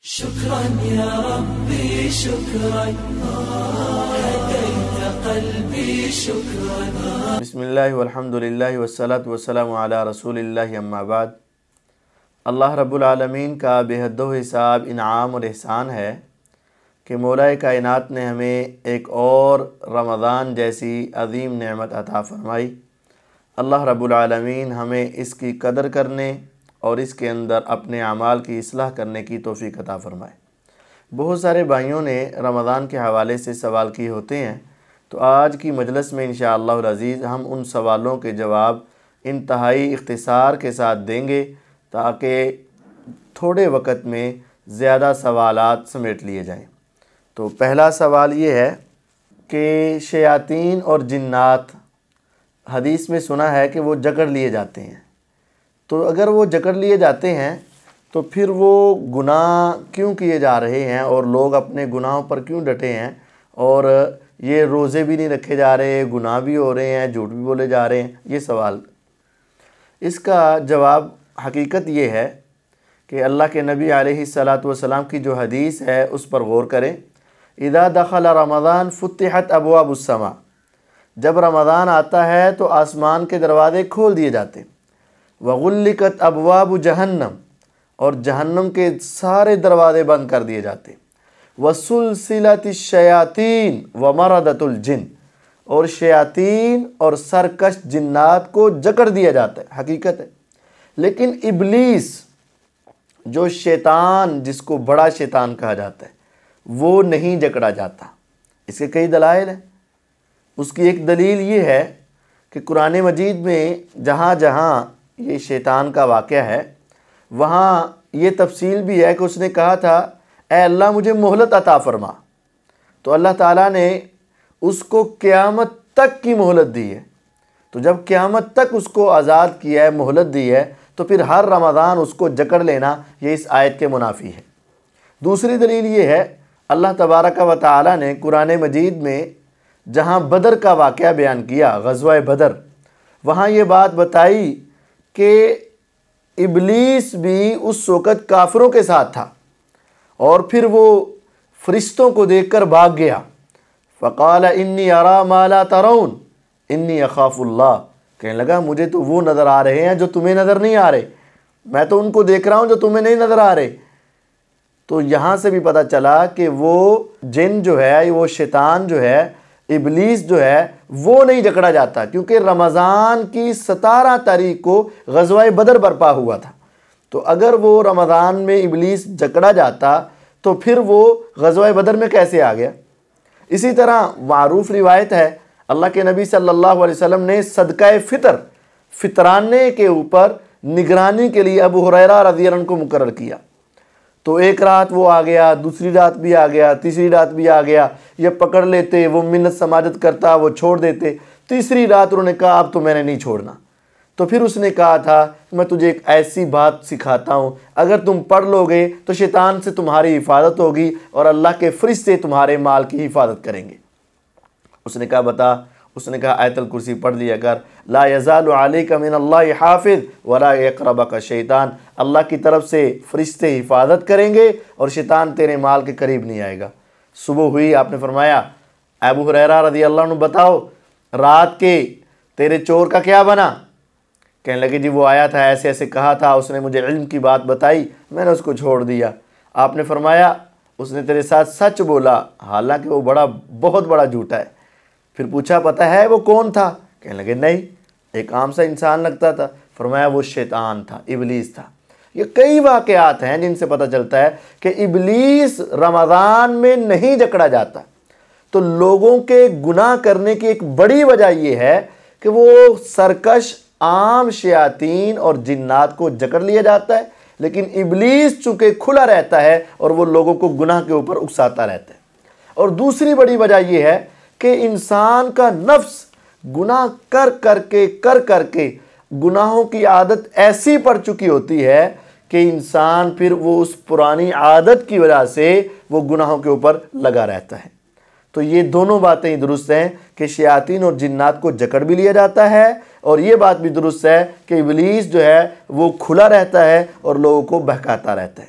शुक्रान या रब्बी शुक्रान हदैत क़ल्बी शुक्रान। बिस्मिल्लाहि वल्हम्दुलिल्लाहि वस्सलातु वस्सलामु अला रसूलिल्लाहि अम्मा बाद। अल्लाह रब्बुल आलमीन का बेहद हिसाब इनाम और एहसान है कि मौला कायनात ने हमें एक और रमज़ान जैसी अज़ीम नेमत अता फ़रमाई। अल्लाह रब्बुल आलमीन हमें इसकी कदर करने और इसके अंदर अपने अमाल की इस्लाह करने की तौफ़ीक़ अता फ़रमाए। बहुत सारे भाइयों ने रमज़ान के हवाले से सवाल किए होते हैं, तो आज की मजलिस में इंशाअल्लाहुल अज़ीज़ हम उन सवालों के जवाब इंतहाई इख्तिसार के साथ देंगे ताकि थोड़े वक़्त में ज़्यादा सवालात समेट लिए जाएं। तो पहला सवाल ये है कि शयातीन और जिन्नात, हदीस में सुना है कि वो जकड़ लिए जाते हैं, तो अगर वो जकड़ लिए जाते हैं तो फिर वो गुनाह क्यों किए जा रहे हैं और लोग अपने गुनाहों पर क्यों डटे हैं, और ये रोज़े भी नहीं रखे जा रहे, गुनाह भी हो रहे हैं, झूठ भी बोले जा रहे हैं। ये सवाल, इसका जवाब हकीकत ये है कि अल्लाह के नबी अलैहिस्सलातु वस्सलाम की जो हदीस है उस पर गौर करें। इदा दखल रमज़ान फुतिहत अबवाबुस्समा, जब रमज़ान आता है तो आसमान के दरवाज़े खोल दिए जाते। वगुल्लिकत अबवाब जहन्नम, और जहन्नम के सारे दरवाज़े बंद कर दिए जाते। वसुलसिलतिश शयातीन व मरदतुल जिन, और शयातीन और सरकश जिन्नात को जकड़ दिया जाता है। हकीकत है, लेकिन इब्लीस जो शैतान, जिसको बड़ा शैतान कहा जाता है, वो नहीं जकड़ा जाता। इसके कई दलाइल हैं। उसकी एक दलील ये है कि कुरान मजीद में जहाँ जहाँ ये शैतान का वाक़या है वहाँ ये तफसील भी है कि उसने कहा था, ऐ अल्लाह मुझे मोहलत अता फ़रमा। तो अल्लाह ताला ने उसको क़यामत तक की मोहलत दी है। तो जब क़यामत तक उसको आज़ाद किया है, मोहलत दी है, तो फिर हर रमज़ान उसको जकड़ लेना ये इस आयत के मुनाफी है। दूसरी दलील ये है, अल्लाह तबारक व तआला ने कुरान मजीद में जहाँ बदर का वाक़या बयान किया, ग़ज़वा बदर, वहाँ ये बात बताई कि इब्लीस भी उस वक़्त काफ़िरों के साथ था और फिर वो फ़रिश्तों को देखकर भाग गया। फ़क़ाल इन्नी अरा मा ला तरौन इन्नी अख़ाफ़ुल्लाह, कहने लगा मुझे तो वो नज़र आ रहे हैं जो तुम्हें नज़र नहीं आ रहे, मैं तो उनको देख रहा हूँ जो तुम्हें नहीं नज़र आ रहे। तो यहाँ से भी पता चला कि वो जिन जो है, वो शैतान जो है, इब्लीस जो है, वो नहीं जकड़ा जाता, क्योंकि रमज़ान की 17 तारीख को ग़ज़वा बदर बर्पा हुआ था। तो अगर वो रमज़ान में इब्लीस जकड़ा जाता तो फिर वो ग़ज़वा बदर में कैसे आ गया। इसी तरह मारूफ़ रिवायत है, अल्लाह के नबी सल्लल्लाहु अलैहि वसल्लम ने सदका फ़ितर, फ़ितराने के ऊपर निगरानी के लिए अबू हुरैरा रज़ियल्लाहु अन्हु को मुकर्रर किया। तो एक रात वो आ गया, दूसरी रात भी आ गया, तीसरी रात भी आ गया, ये पकड़ लेते, वो मिन्नत समाजत करता, वो छोड़ देते। तीसरी रात उन्होंने कहा अब तो मैंने नहीं छोड़ना। तो फिर उसने कहा था मैं तुझे एक ऐसी बात सिखाता हूँ, अगर तुम पढ़ लोगे तो शैतान से तुम्हारी हिफाजत होगी और अल्लाह के फ़रिश्ते तुम्हारे माल की हिफाजत करेंगे। उसने कहा बता। उसने कहा आयतुल कुर्सी पढ़ लिया कर, ला यज़ालु अलैका मिनल्लाहि हाफ़िज़ वला यक़रबका शैतान, अल्लाह की तरफ से फ़रिश्ते हिफाजत करेंगे और शैतान तेरे माल के करीब नहीं आएगा। सुबह हुई, आपने फरमाया अबू हुरैरा रज़ियल्लाहु अन्हु बताओ रात के तेरे चोर का क्या बना। कहने लगे जी वो आया था, ऐसे ऐसे कहा था, उसने मुझे इल्म की बात बताई, मैंने उसको छोड़ दिया। आपने फरमाया उसने तेरे साथ सच बोला, हालांकि वो बहुत बड़ा झूठा है। फिर पूछा पता है वो कौन था। कहने लगे नहीं, एक आम सा इंसान लगता था। फरमाया वो शैतान था, इब्लीस था। ये कई वाक़यात हैं जिनसे पता चलता है कि इब्लीस रमज़ान में नहीं जकड़ा जाता। तो लोगों के गुनाह करने की एक बड़ी वजह यह है कि वो सरकश आम शयातीन और जिन्नात को जकड़ लिया जाता है, लेकिन इब्लीस चूँकि खुला रहता है और वो लोगों को गुनाह के ऊपर उकसाता रहता है। और दूसरी बड़ी वजह यह है कि इंसान का नफ्स गुनाह कर करके गुनाहों की आदत ऐसी पड़ चुकी होती है कि इंसान फिर वो उस पुरानी आदत की वजह से वो गुनाहों के ऊपर लगा रहता है। तो ये दोनों बातें ही दुरुस्त हैं कि शयातीन और जिन्नात को जकड़ भी लिया जाता है, और ये बात भी दुरुस्त है कि इब्लीस जो है वो खुला रहता है और लोगों को बहकाता रहता है।